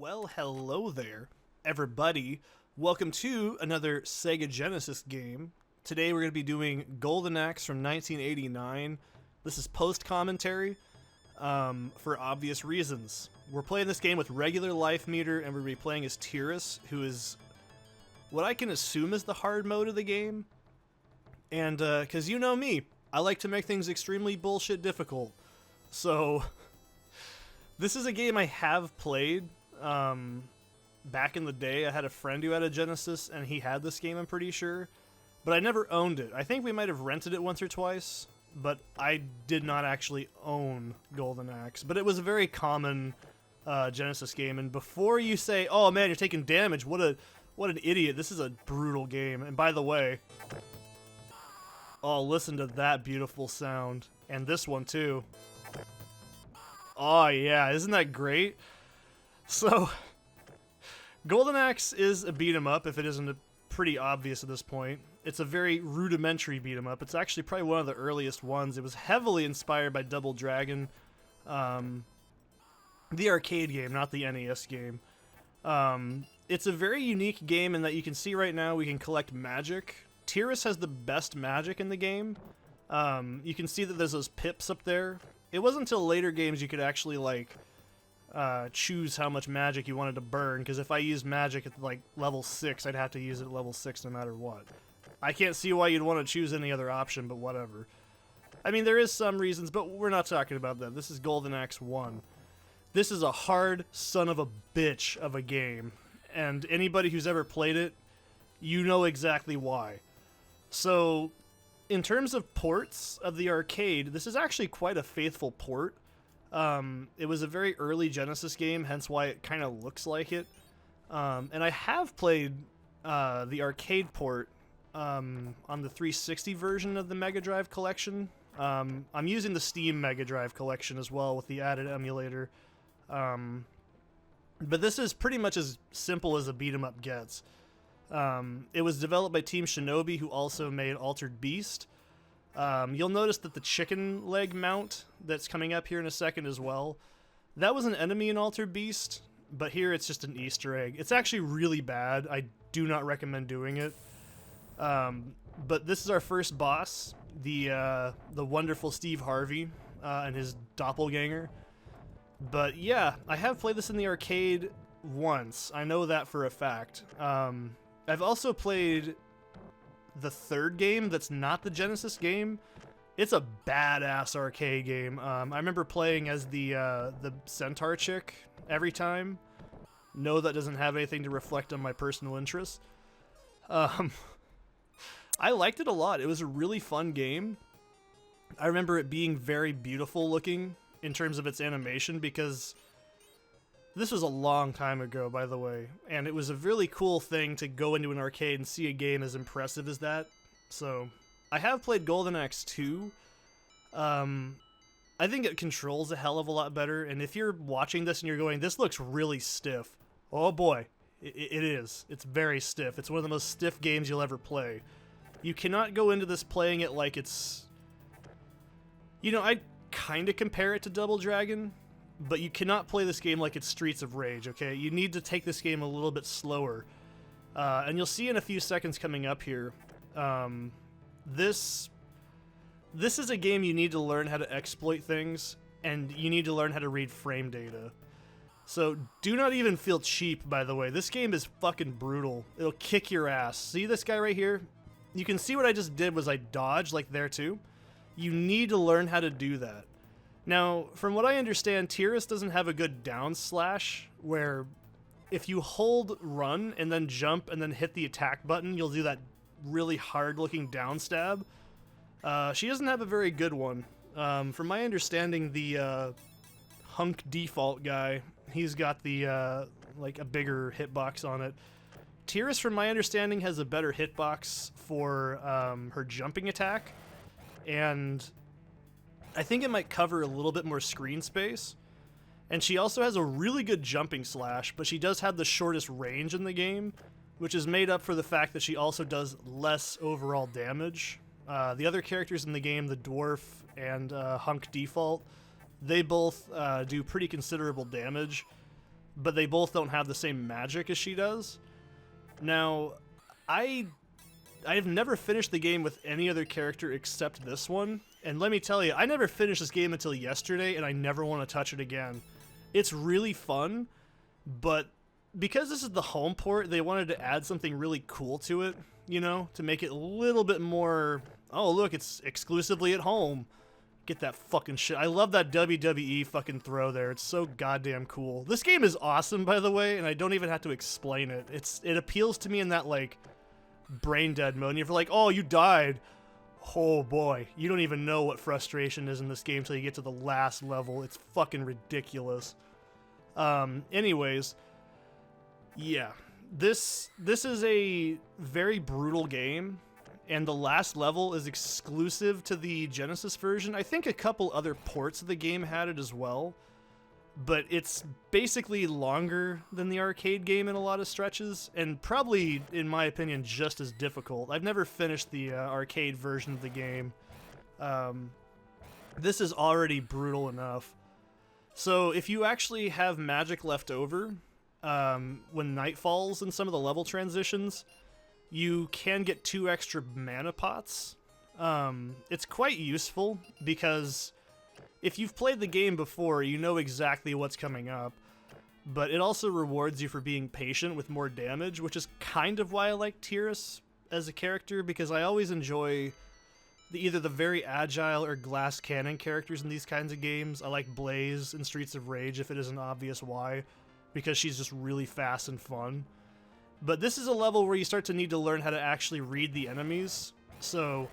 Well, hello there, everybody. Welcome to another Sega Genesis game. Today we're going to be doing Golden Axe from 1989. This is post-commentary for obvious reasons. We're playing this game with regular life meter, and we're going to be playing as Tyris, who is what I can assume is the hard mode of the game. And, because you know me, I like to make things extremely bullshit difficult. So, this is a game I have played. Back in the day, I had a friend who had a Genesis, and he had this game, I'm pretty sure. But I never owned it. I think we might have rented it once or twice, but I did not actually own Golden Axe. But it was a very common Genesis game, and before you say, oh man, you're taking damage, what an idiot, this is a brutal game. And by the way, oh, listen to that beautiful sound. And this one too. Oh yeah, isn't that great? So, Golden Axe is a beat-em-up, if it isn't pretty obvious at this point. It's a very rudimentary beat-em-up. It's actually probably one of the earliest ones. It was heavily inspired by Double Dragon, the arcade game, not the NES game. It's a very unique game in that you can see right now we can collect magic. Tyris has the best magic in the game. You can see that there's those pips up there. It wasn't until later games you could actually, like, choose how much magic you wanted to burn, because if I used magic at, like, level 6, I'd have to use it at level 6 no matter what. I can't see why you'd want to choose any other option, but whatever. I mean, there is some reasons, but we're not talking about that. This is Golden Axe 1. This is a hard son of a bitch of a game, and anybody who's ever played it, you know exactly why. So, in terms of ports of the arcade, this is actually quite a faithful port. It was a very early Genesis game, hence why it kind of looks like it. And I have played the arcade port on the 360 version of the Mega Drive collection. I'm using the Steam Mega Drive collection as well with the added emulator. But this is pretty much as simple as a beat-em-up gets. It was developed by Team Shinobi, who also made Altered Beast. You'll notice that the chicken leg mount that's coming up here in a second as well, that was an enemy in Altered Beast, but here it's just an Easter egg. It's actually really bad. I do not recommend doing it. But this is our first boss, the wonderful Steve Harvey and his doppelganger. But yeah, I have played this in the arcade once. I know that for a fact. I've also played the third game that's not the Genesis game. It's a badass arcade game. I remember playing as the centaur chick every time. No, that doesn't have anything to reflect on my personal interests. I liked it a lot. It was a really fun game. I remember it being very beautiful looking in terms of its animation, because this was a long time ago, by the way, and it was a really cool thing to go into an arcade and see a game as impressive as that. So, I have played Golden Axe 2. I think it controls a hell of a lot better, and if you're watching this and you're going, this looks really stiff, oh boy, it is. It's very stiff. It's one of the most stiff games you'll ever play. You cannot go into this playing it like it's... You know, I kind of compare it to Double Dragon, but you cannot play this game like it's Streets of Rage, okay? You need to take this game a little bit slower. And you'll see in a few seconds coming up here, this is a game you need to learn how to exploit things, and you need to learn how to read frame data. So do not even feel cheap, by the way. This game is fucking brutal. It'll kick your ass. See this guy right here? You can see what I just did was I dodged, like there too. You need to learn how to do that. Now, from what I understand, Tyris doesn't have a good down slash, where if you hold run and then jump and then hit the attack button, you'll do that really hard-looking down stab. She doesn't have a very good one. From my understanding, the hunk default guy, he's got the like a bigger hitbox on it. Tyris, from my understanding, has a better hitbox for her jumping attack, and I think it might cover a little bit more screen space. And she also has a really good jumping slash, but she does have the shortest range in the game, which is made up for the fact that she also does less overall damage. The other characters in the game, the dwarf and Hunk Default, they both do pretty considerable damage. but they both don't have the same magic as she does. Now, I've never finished the game with any other character except this one, and let me tell you, I never finished this game until yesterday, and I never want to touch it again. It's really fun, but because this is the home port, they wanted to add something really cool to it, you know, to make it a little bit more, oh look, it's exclusively at home. Get that fucking shit. I love that WWE fucking throw there. It's so goddamn cool. This game is awesome, by the way, and I don't even have to explain it. It appeals to me in that, like, brain dead mode. And you're like, oh, you died. Oh boy, you don't even know what frustration is in this game until you get to the last level. It's fucking ridiculous. Anyways, yeah, this is a very brutal game, and the last level is exclusive to the Genesis version. I think a couple other ports of the game had it as well, but it's basically longer than the arcade game in a lot of stretches, and probably, in my opinion, just as difficult. I've never finished the arcade version of the game. This is already brutal enough. So if you actually have magic left over, when night falls in some of the level transitions, you can get 2 extra mana pots. It's quite useful because if you've played the game before, you know exactly what's coming up, but it also rewards you for being patient with more damage, which is kind of why I like Tyris as a character, because I always enjoy either the very agile or glass cannon characters in these kinds of games. I like Blaze in Streets of Rage, if it isn't obvious why, because she's just really fast and fun. But this is a level where you start to need to learn how to actually read the enemies, so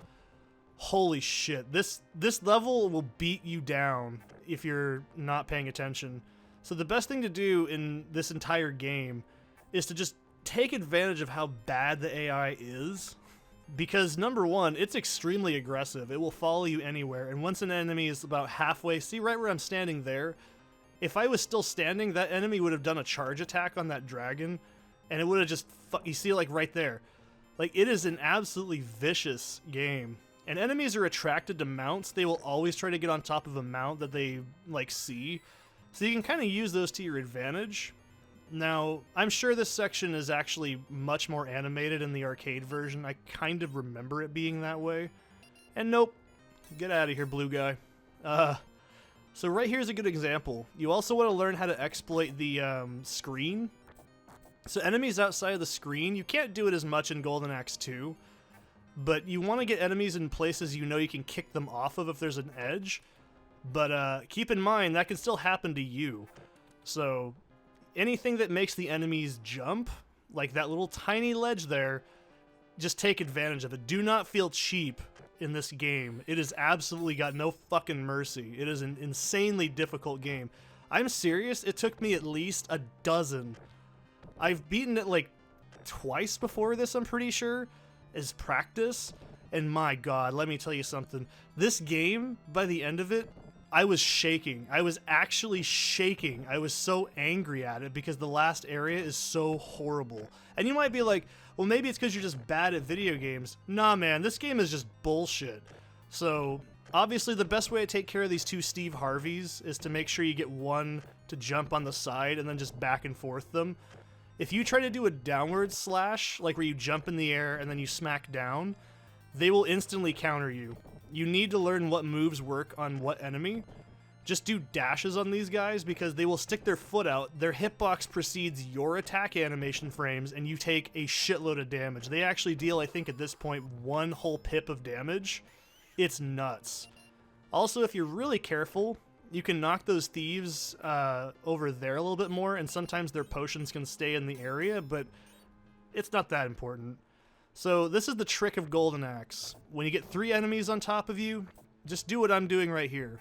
holy shit, this level will beat you down if you're not paying attention. So the best thing to do in this entire game is to just take advantage of how bad the AI is, because number one, it's extremely aggressive. It will follow you anywhere, and once an enemy is about halfway, see right where I'm standing there, if I was still standing, that enemy would have done a charge attack on that dragon, and it would have just, you see, like right there. Like, it is an absolutely vicious game. And enemies are attracted to mounts. They will always try to get on top of a mount that they, like, see. So you can kind of use those to your advantage. Now, I'm sure this section is actually much more animated in the arcade version. I kind of remember it being that way. And nope. Get out of here, blue guy. So right here's a good example. You also want to learn how to exploit the screen. So enemies outside of the screen, you can't do it as much in Golden Axe 2, but you want to get enemies in places you know you can kick them off of if there's an edge, but keep in mind that can still happen to you. So anything that makes the enemies jump, like that little tiny ledge there, just take advantage of it. Do not feel cheap in this game. It has absolutely got no fucking mercy. It is an insanely difficult game. I'm serious, it took me at least a dozen. I've beaten it like twice before this, I'm pretty sure, as practice, and my god, let me tell you something. This game, by the end of it, I was shaking. I was actually shaking. I was so angry at it because the last area is so horrible. And you might be like, well, maybe it's because you're just bad at video games. Nah, man, this game is just bullshit. So, obviously, the best way to take care of these 2 Steve Harveys is to make sure you get one to jump on the side and then just back and forth them. If you try to do a downward slash, like where you jump in the air and then you smack down, they will instantly counter you. You need to learn what moves work on what enemy. Just do dashes on these guys because they will stick their foot out, their hitbox precedes your attack animation frames, and you take a shitload of damage. They actually deal, I think at this point, 1 whole pip of damage. It's nuts. Also, if you're really careful, you can knock those thieves over there a little bit more, and sometimes their potions can stay in the area, but it's not that important. So this is the trick of Golden Axe. When you get 3 enemies on top of you, just do what I'm doing right here.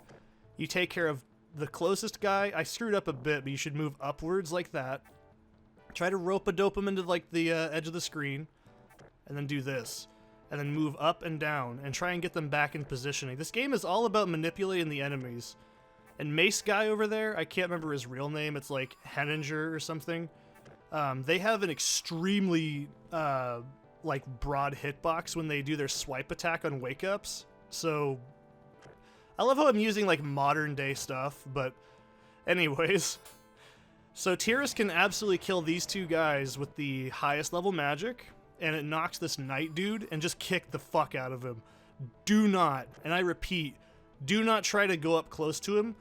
You take care of the closest guy. I screwed up a bit, but you should move upwards like that. Try to rope-a-dope him into like the edge of the screen, and then do this. And then move up and down, and try and get them back in positioning. This game is all about manipulating the enemies. And Mace guy over there, I can't remember his real name, it's like Henninger or something. They have an extremely like broad hitbox when they do their swipe attack on wake-ups. So I love how I'm using like modern day stuff, but anyways. So Tyris can absolutely kill these two guys with the highest level magic, and it knocks this knight dude and just kick the fuck out of him. Do not, and I repeat, do not try to go up close to him.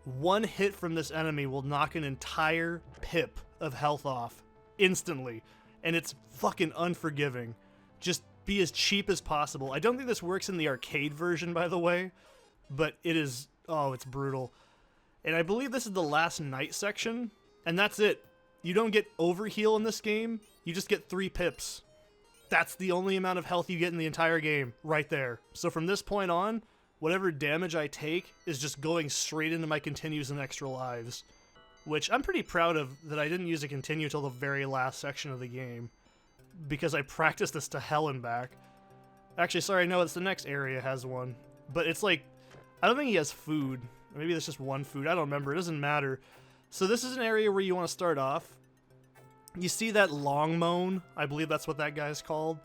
One hit from this enemy will knock an entire pip of health off instantly, and it's fucking unforgiving. Just be as cheap as possible. I don't think this works in the arcade version, by the way, but it is, oh, it's brutal. And I believe this is the last knight section, and that's it. You don't get overheal in this game, you just get 3 pips. That's the only amount of health you get in the entire game, right there. So from this point on, whatever damage I take is just going straight into my continues and extra lives. Which I'm pretty proud of that I didn't use a continue till the very last section of the game, because I practiced this to hell and back. Actually, sorry, no, it's the next area has one. But it's like, I don't think he has food. Maybe there's just one food. I don't remember. It doesn't matter. So this is an area where you want to start off. You see that long moan? I believe that's what that guy's called.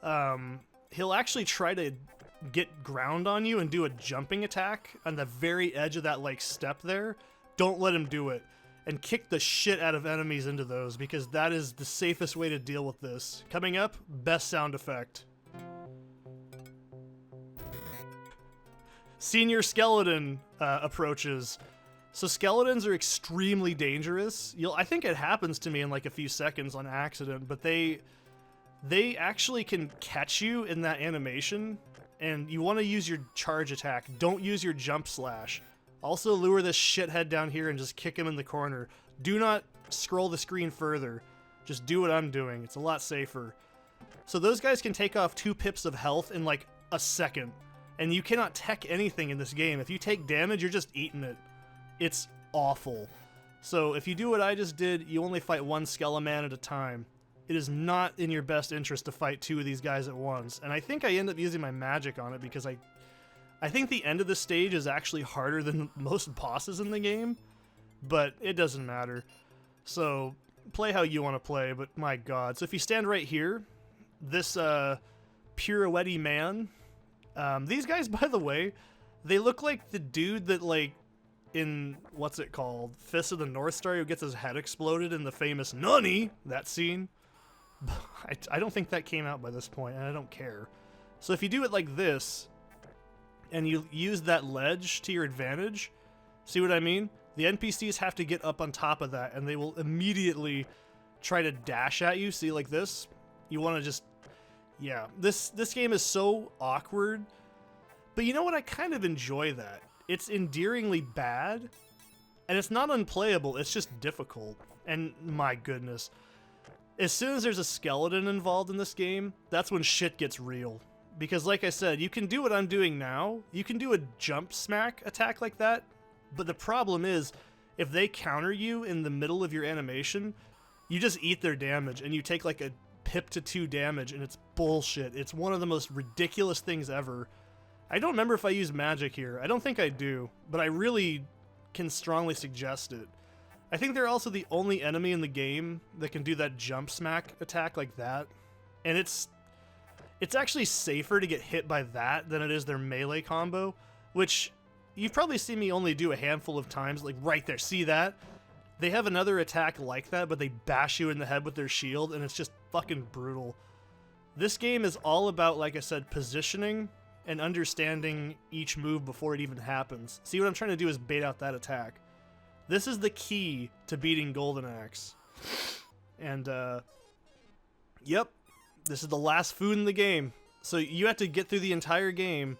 He'll actually try to get ground on you and do a jumping attack on the very edge of that like step there. Don't let him do it. And kick the shit out of enemies into those, because that is the safest way to deal with this. Coming up, best sound effect. Senior skeleton approaches. So skeletons are extremely dangerous. I think it happens to me in like a few seconds on accident, but they actually can catch you in that animation, and you want to use your charge attack. Don't use your jump slash. Also lure this shithead down here and just kick him in the corner. Do not scroll the screen further. Just do what I'm doing. It's a lot safer. So those guys can take off 2 pips of health in like a second. And you cannot tech anything in this game. If you take damage, you're just eating it. It's awful. So if you do what I just did, you only fight 1 Skeleman at a time. It is not in your best interest to fight 2 of these guys at once. And I think I end up using my magic on it because I think the end of this stage is actually harder than most bosses in the game, but it doesn't matter. So play how you want to play, but my god. So if you stand right here, this pirouette-y man, these guys, by the way, they look like the dude that, like, in, what's it called, Fist of the North Star, who gets his head exploded in the famous Nani, that scene. I don't think that came out by this point, and I don't care. So if you do it like this, and you use that ledge to your advantage, see what I mean? The NPCs have to get up on top of that, and they will immediately try to dash at you. See, like this? You want to just... Yeah, this game is so awkward, but you know what? I kind of enjoy that. It's endearingly bad, and it's not unplayable, it's just difficult. And my goodness. As soon as there's a skeleton involved in this game, that's when shit gets real. Because like I said, you can do what I'm doing now. You can do a jump smack attack like that, but the problem is, if they counter you in the middle of your animation, you just eat their damage, and you take like a pip to 2 damage, and it's bullshit. It's one of the most ridiculous things ever. I don't remember if I use magic here. I don't think I do, but I really can strongly suggest it. I think they're also the only enemy in the game that can do that jump smack attack like that, and it's actually safer to get hit by that than it is their melee combo, which you've probably seen me only do a handful of times, like right there, see that? They have another attack like that, but they bash you in the head with their shield, and it's just fucking brutal. This game is all about, like I said, positioning and understanding each move before it even happens. See, what I'm trying to do is bait out that attack. This is the key to beating Golden Axe. And, yep. This is the last food in the game. So you have to get through the entire game,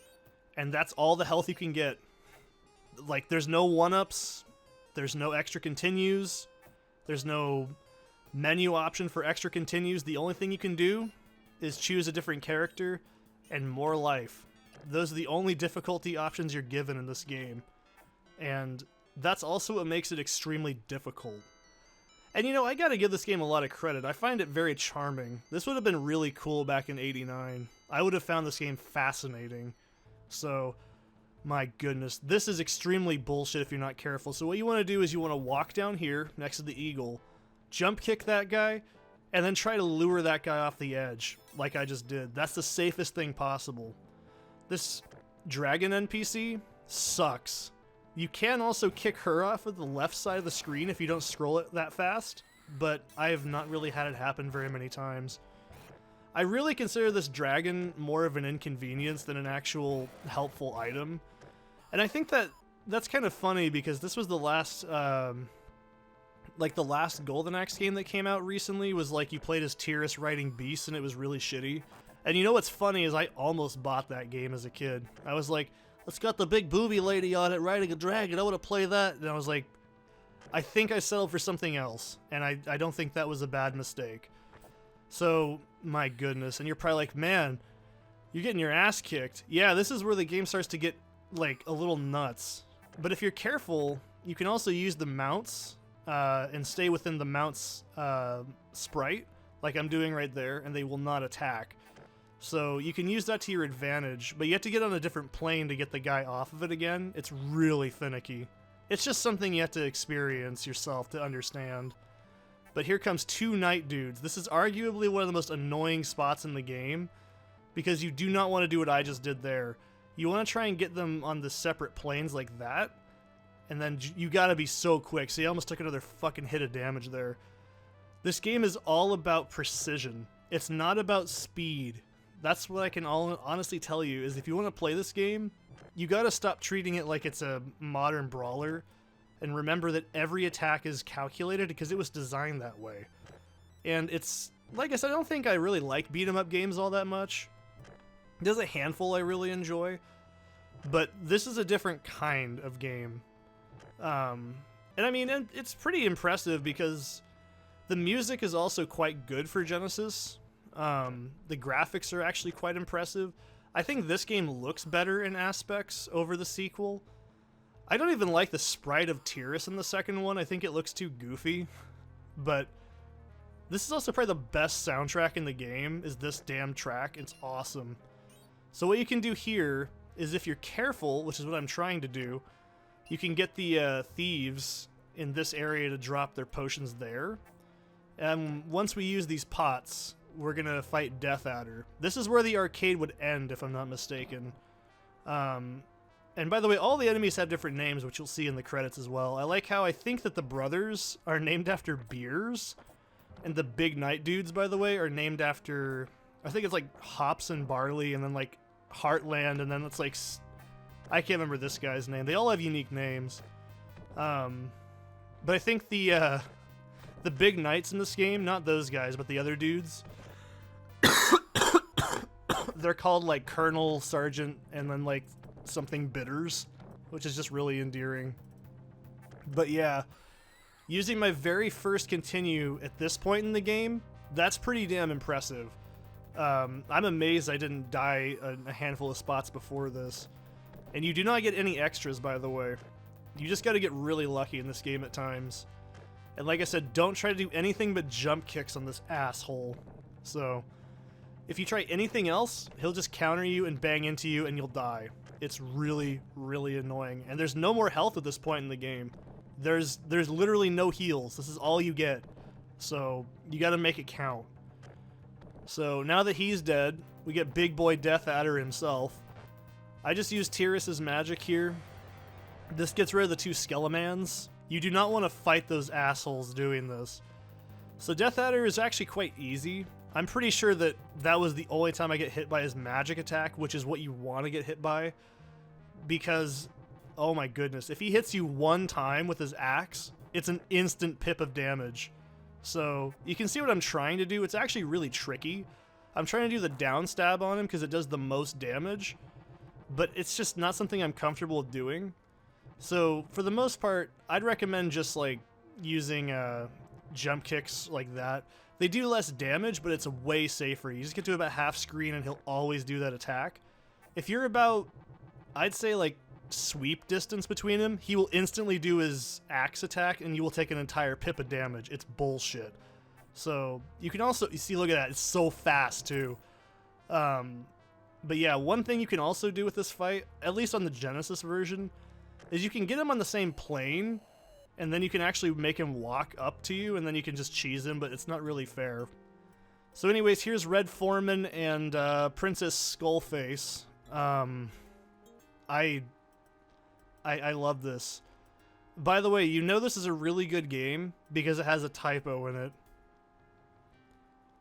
and that's all the health you can get. Like, there's no 1-ups, there's no extra continues, there's no menu option for extra continues. The only thing you can do is choose a different character and more life. Those are the only difficulty options you're given in this game. And that's also what makes it extremely difficult. And you know, I gotta give this game a lot of credit. I find it very charming. This would have been really cool back in '89. I would have found this game fascinating. So, my goodness. This is extremely bullshit if you're not careful. So what you want to do is you want to walk down here next to the eagle, jump kick that guy, and then try to lure that guy off the edge, like I just did. That's the safest thing possible. This dragon NPC sucks. You can also kick her off of the left side of the screen if you don't scroll it that fast, but I have not really had it happen very many times. I really consider this dragon more of an inconvenience than an actual helpful item. And I think that that's kind of funny because this was the last, like the last Golden Axe game that came out recently was like you played as Tyris riding beasts and it was really shitty. And you know what's funny is I almost bought that game as a kid. I was like, it's got the big booby lady on it riding a dragon, I want to play that. And I was like, I think I settled for something else. And I don't think that was a bad mistake. So, my goodness. And you're probably like, man, you're getting your ass kicked. Yeah, this is where the game starts to get like a little nuts. But if you're careful, you can also use the mounts and stay within the mounts sprite, like I'm doing right there, and they will not attack. So you can use that to your advantage, but you have to get on a different plane to get the guy off of it again. It's really finicky. It's just something you have to experience yourself to understand. But here comes two night dudes. This is arguably one of the most annoying spots in the game because you do not want to do what I just did there. You want to try and get them on the separate planes like that, and then you gotta be so quick. So you almost took another fucking hit of damage there. This game is all about precision. It's not about speed. That's what I can honestly tell you, is if you want to play this game, you gotta stop treating it like it's a modern brawler, and remember that every attack is calculated because it was designed that way. And it's, like I said, I don't think I really like beat-em-up games all that much. There's a handful I really enjoy, but this is a different kind of game. And I mean, it's pretty impressive because the music is also quite good for Genesis. The graphics are actually quite impressive. I think this game looks better in aspects over the sequel. I don't even like the sprite of Tyris in the second one. I think it looks too goofy. But this is also probably the best soundtrack in the game, is this damn track. It's awesome. So what you can do here is, if you're careful, which is what I'm trying to do, you can get the thieves in this area to drop their potions there. And once we use these pots, we're gonna fight Death Adder. This is where the arcade would end, if I'm not mistaken. And by the way, all the enemies have different names, which you'll see in the credits as well. I like how I think that the brothers are named after beers, and the big night dudes, by the way, are named after, I think it's like hops and barley, and then like Heartland, and then it's like, I can't remember this guy's name. They all have unique names. But I think the big knights in this game, not those guys, but the other dudes, they're called like Colonel, Sergeant, and then like something Bitters, which is just really endearing. But yeah, using my very first continue at this point in the game, that's pretty damn impressive. I'm amazed I didn't die a handful of spots before this. And you do not get any extras, by the way. You just gotta get really lucky in this game at times. And like I said, don't try to do anything but jump kicks on this asshole. So, if you try anything else, he'll just counter you and bang into you and you'll die. It's really, really annoying. And there's no more health at this point in the game. There's literally no heals. This is all you get. So, you gotta make it count. So, now that he's dead, we get Big Boy Death Adder himself. I just used Tyris' magic here. This gets rid of the two Skelemans. You do not want to fight those assholes doing this. So Death Adder is actually quite easy. I'm pretty sure that that was the only time I get hit by his magic attack, which is what you want to get hit by. Because, oh my goodness, if he hits you one time with his axe, it's an instant pip of damage. So you can see what I'm trying to do. It's actually really tricky. I'm trying to do the down stab on him because it does the most damage. But it's just not something I'm comfortable doing. So, for the most part, I'd recommend just, like, using jump kicks like that. They do less damage, but it's way safer. You just get to about half screen and he'll always do that attack. If you're about, I'd say, like, sweep distance between him, he will instantly do his axe attack and you will take an entire pip of damage. It's bullshit. So, you can also, you see, look at that. It's so fast, too. But yeah, one thing you can also do with this fight, at least on the Genesis version, is you can get him on the same plane, and then you can actually make him walk up to you, and then you can just cheese him, but it's not really fair. So anyways, here's Red Foreman and Princess Skullface. I I love this. By the way, you know this is a really good game because it has a typo in it.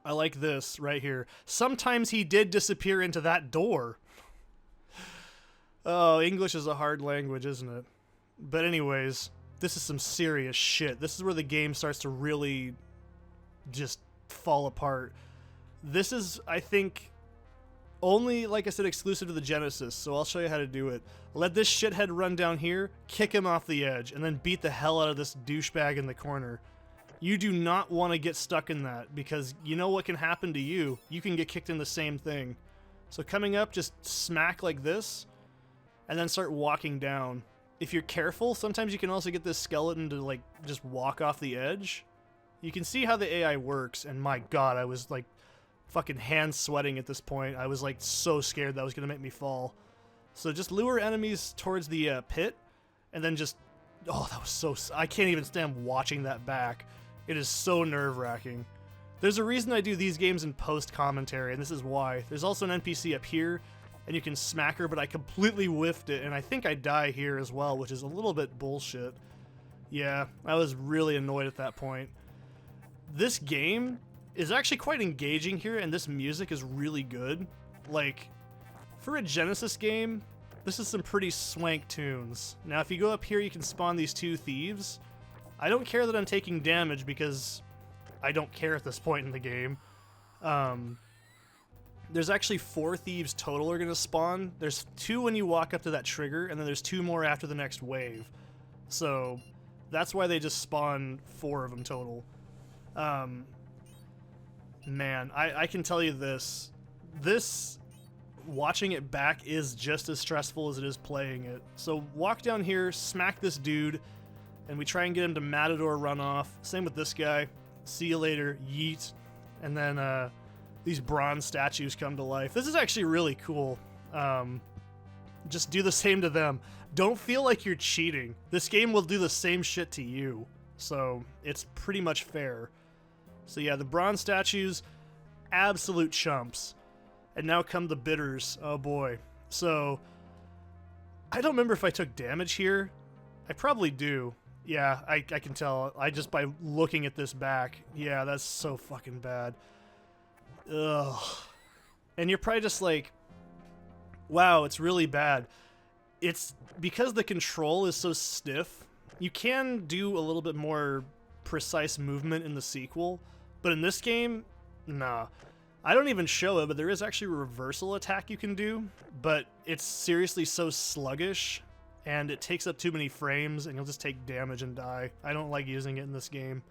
I like this right here. Sometimes he did disappear into that door. Oh, English is a hard language, isn't it? But anyways, this is some serious shit. This is where the game starts to really just fall apart. This is, I think, only, like I said, exclusive to the Genesis, so I'll show you how to do it. Let this shithead run down here, kick him off the edge, and then beat the hell out of this douchebag in the corner. You do not want to get stuck in that, because you know what can happen to you. You can get kicked in the same thing. So coming up, just smack like this, and then start walking down. If you're careful, sometimes you can also get this skeleton to like just walk off the edge. You can see how the AI works, and my god, I was like fucking hand sweating at this point. I was like so scared that was gonna make me fall. So just lure enemies towards the pit, and then just, oh, that was so, I can't even stand watching that back. It is so nerve-wracking. There's a reason I do these games in post-commentary, and this is why. There's also an NPC up here, and you can smack her, but I completely whiffed it, and I think I die here as well, which is a little bit bullshit. Yeah, I was really annoyed at that point. This game is actually quite engaging here, and this music is really good. Like, for a Genesis game, this is some pretty swank tunes. Now, if you go up here, you can spawn these two thieves. I don't care that I'm taking damage because I don't care at this point in the game. There's actually 4 thieves total are going to spawn. There's 2 when you walk up to that trigger, and then there's 2 more after the next wave. So that's why they just spawn 4 of them total. Man, I can tell you this. This, watching it back, is just as stressful as it is playing it. So walk down here, smack this dude, and we try and get him to Matador run off. Same with this guy. See you later, yeet. And then these bronze statues come to life. This is actually really cool. Just do the same to them. Don't feel like you're cheating. This game will do the same shit to you. So it's pretty much fair. So yeah, the bronze statues, absolute chumps. And now come the bitters. Oh boy. So I don't remember if I took damage here. I probably do. Yeah, I can tell. I just by looking at this back. Yeah, that's so fucking bad. Ugh. And you're probably just like, wow, it's really bad. It's because the control is so stiff. You can do a little bit more precise movement in the sequel, but in this game, nah. I don't even show it, but there is actually a reversal attack you can do, but it's seriously so sluggish, and it takes up too many frames, and you'll just take damage and die. I don't like using it in this game.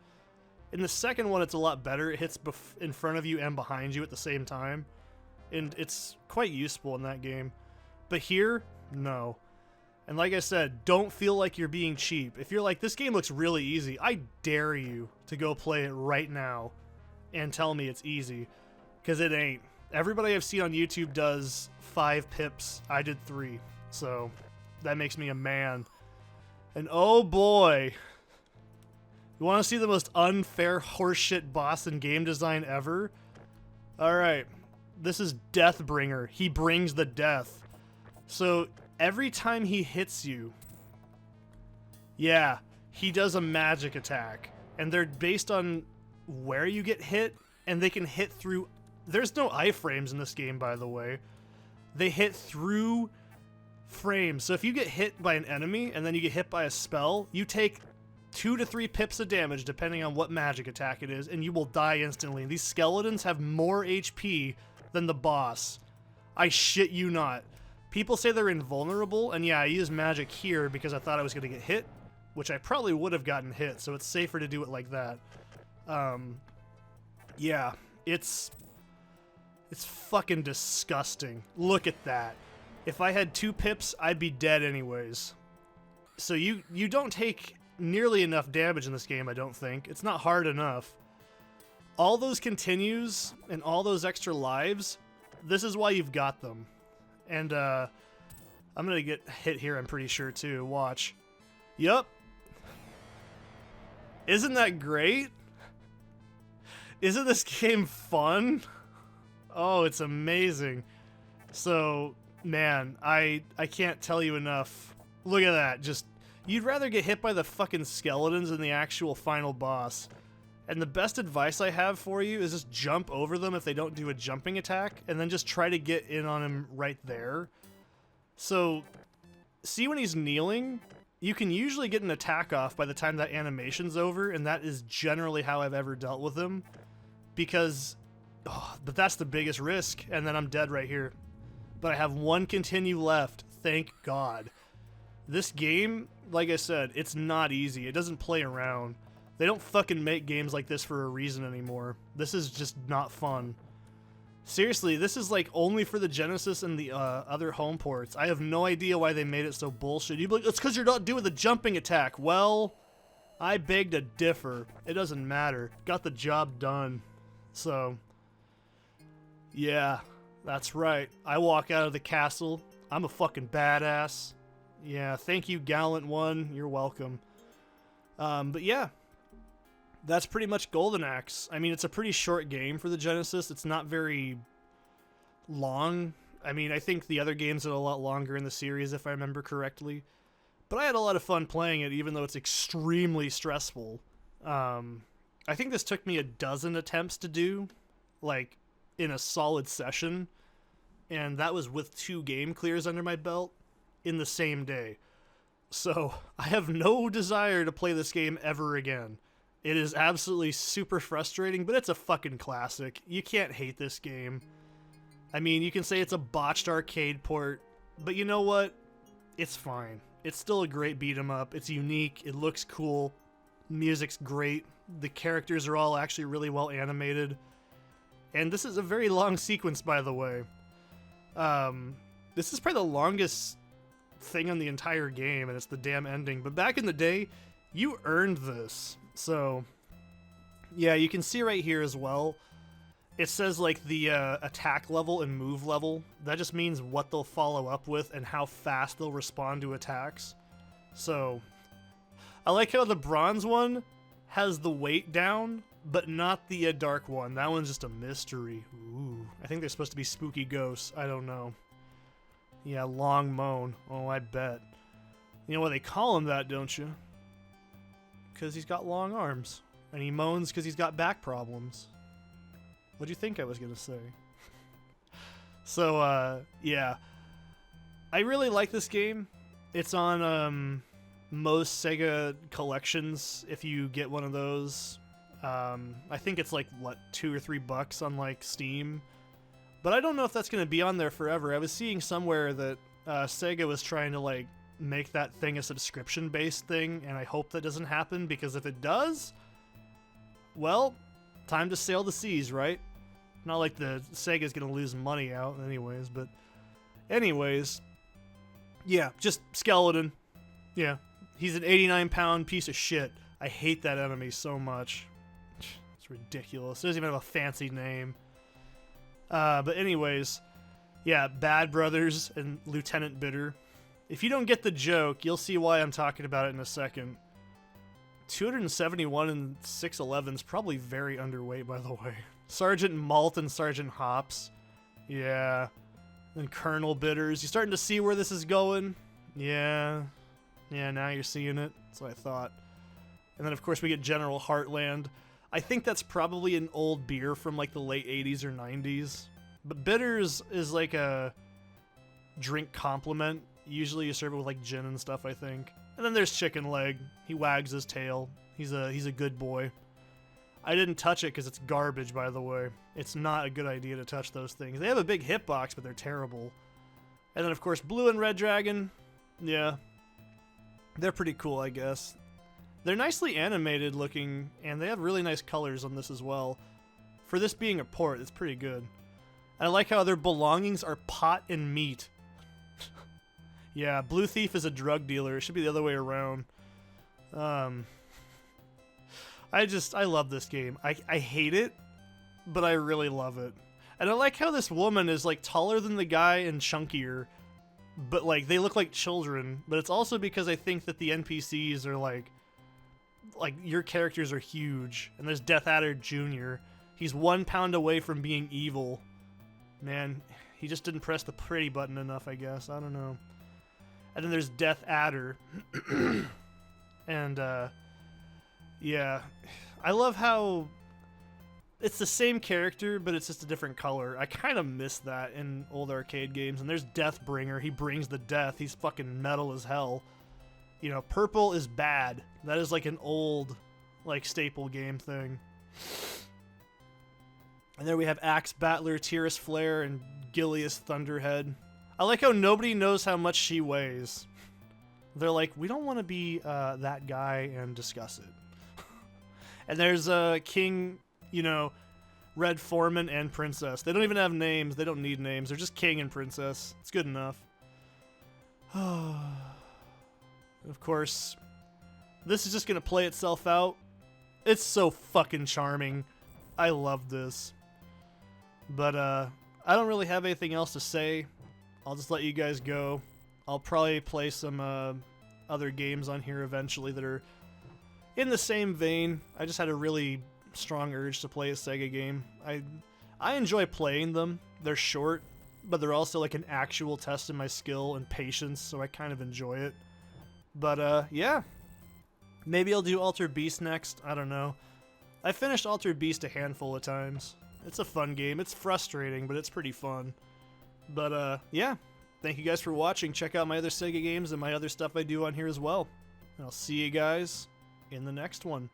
In the second one, it's a lot better. It hits in front of you and behind you at the same time, and it's quite useful in that game. But here, no. And like I said, don't feel like you're being cheap. If you're like, this game looks really easy, I dare you to go play it right now and tell me it's easy, because it ain't. Everybody I've seen on YouTube does 5 pips. I did 3, so that makes me a man. And oh boy, you want to see the most unfair horseshit boss in game design ever? Alright, this is Deathbringer. He brings the death. So every time he hits you, yeah, he does a magic attack. And they're based on where you get hit, and they can hit through... There's no iframes in this game, by the way. They hit through frames. So if you get hit by an enemy, and then you get hit by a spell, you take 2 to 3 pips of damage, depending on what magic attack it is, and you will die instantly. These skeletons have more HP than the boss. I shit you not. People say they're invulnerable, and yeah, I use magic here because I thought I was going to get hit, which I probably would have gotten hit, so it's safer to do it like that. Yeah, it's fucking disgusting. Look at that. If I had 2 pips, I'd be dead anyways. So you don't take nearly enough damage in this game, I don't think. It's not hard enough. All those continues and all those extra lives, this is why you've got them. And I'm gonna get hit here, I'm pretty sure, too. Watch. Yup. Isn't that great? Isn't this game fun? Oh, it's amazing. So, man, I can't tell you enough. Look at that. Just, you'd rather get hit by the fucking skeletons than the actual final boss. And the best advice I have for you is just jump over them if they don't do a jumping attack, and then just try to get in on him right there. So, see when he's kneeling? You can usually get an attack off by the time that animation's over, and that is generally how I've ever dealt with him. Because, but that's the biggest risk, and then I'm dead right here. But I have one continue left, thank God. This game, like I said, it's not easy. It doesn't play around. They don't fucking make games like this for a reason anymore. This is just not fun. Seriously, this is like only for the Genesis and the other home ports. I have no idea why they made it so bullshit. You'd be like, it's because you're not doing the jumping attack. Well, I beg to differ. It doesn't matter. Got the job done. So, yeah, that's right. I walk out of the castle. I'm a fucking badass. Yeah, thank you, Gallant One. You're welcome. But yeah. That's pretty much Golden Axe. I mean, it's a pretty short game for the Genesis. It's not very long. I mean, I think the other games are a lot longer in the series, if I remember correctly. But I had a lot of fun playing it, even though it's extremely stressful. I think this took me 12 attempts to do, like, in a solid session. And that was with 2 game clears under my belt in the same day. So, I have no desire to play this game ever again. It is absolutely super frustrating, but it's a fucking classic. You can't hate this game. I mean, you can say it's a botched arcade port, but you know what? It's fine. It's still a great beat 'em up. It's unique. It looks cool. Music's great. The characters are all actually really well animated. And this is a very long sequence, by the way. This is probably the longest thing on the entire game, and it's the damn ending. But back in the day, you earned this. So, yeah, you can see right here as well. It says, like, the attack level and move level. That just means what they'll follow up with and how fast they'll respond to attacks. So, I like how the bronze one has the weight down, but not the dark one. That one's just a mystery. Ooh, I think they're supposed to be spooky ghosts. I don't know. Yeah, long moan. Oh, I bet. You know why they call him that, don't you? Because he's got long arms. And he moans because he's got back problems. What'd you think I was going to say? So, yeah. I really like this game. It's on most Sega collections if you get one of those. I think it's like, what, $2 or $3 on, like, Steam. But I don't know if that's going to be on there forever. I was seeing somewhere that Sega was trying to, like, make that thing a subscription-based thing, and I hope that doesn't happen, because if it does, well, time to sail the seas, right? Not like the Sega's gonna lose money out anyways, but anyways, yeah, just skeleton. Yeah, he's an 89-pound piece of shit. I hate that enemy so much. It's ridiculous. It doesn't even have a fancy name. But anyways, yeah, Bad Brothers and Lieutenant Bitter. If you don't get the joke, you'll see why I'm talking about it in a second. 271 and 611 is probably very underweight, by the way. Sergeant Malt and Sergeant Hops. Yeah. And Colonel Bitters. You starting to see where this is going? Yeah. Yeah, now you're seeing it. That's what I thought. And then, of course, we get General Heartland. I think that's probably an old beer from, like, the late 80s or 90s. But Bitters is like a drink complement. Usually you serve it with, like, gin and stuff, I think. And then there's Chicken Leg. He wags his tail. He's a good boy. I didn't touch it because it's garbage, by the way. It's not a good idea to touch those things. They have a big hitbox, but they're terrible. And then, of course, Blue and Red Dragon. Yeah. They're pretty cool, I guess. They're nicely animated looking, and they have really nice colors on this as well. For this being a port, it's pretty good. And I like how their belongings are pot and meat. Yeah, Blue Thief is a drug dealer. It should be the other way around. I love this game. I hate it, but I really love it. And I like how this woman is, like, taller than the guy and chunkier, but, like, they look like children. But it's also because I think that the NPCs are, like your characters are huge. And there's Death Adder Jr. He's 1 pound away from being evil. Man, he just didn't press the pretty button enough, I guess. I don't know. And then there's Death Adder. And, yeah. I love how it's the same character, but it's just a different color. I kind of miss that in old arcade games. And there's Deathbringer. He brings the death. He's fucking metal as hell. You know, purple is bad. That is like an old, like, staple game thing. And there we have Axe Battler, Tyris Flare, and Gilius Thunderhead. I like how nobody knows how much she weighs. They're like, we don't want to be that guy and discuss it. And there's King, you know, Red Foreman and Princess. They don't even have names. They don't need names. They're just King and Princess. It's good enough. Of course, this is just going to play itself out. It's so fucking charming. I love this. But I don't really have anything else to say. I'll just let you guys go. I'll probably play some other games on here eventually that are in the same vein. I just had a really strong urge to play a Sega game. I enjoy playing them. They're short, but they're also like an actual test in my skill and patience, so I kind of enjoy it. But yeah. Maybe I'll do Altered Beast next. I don't know. I finished Altered Beast a handful of times. It's a fun game. It's frustrating, but it's pretty fun. But yeah. Thank you guys for watching. Check out my other Sega games and my other stuff I do on here as well. And I'll see you guys in the next one.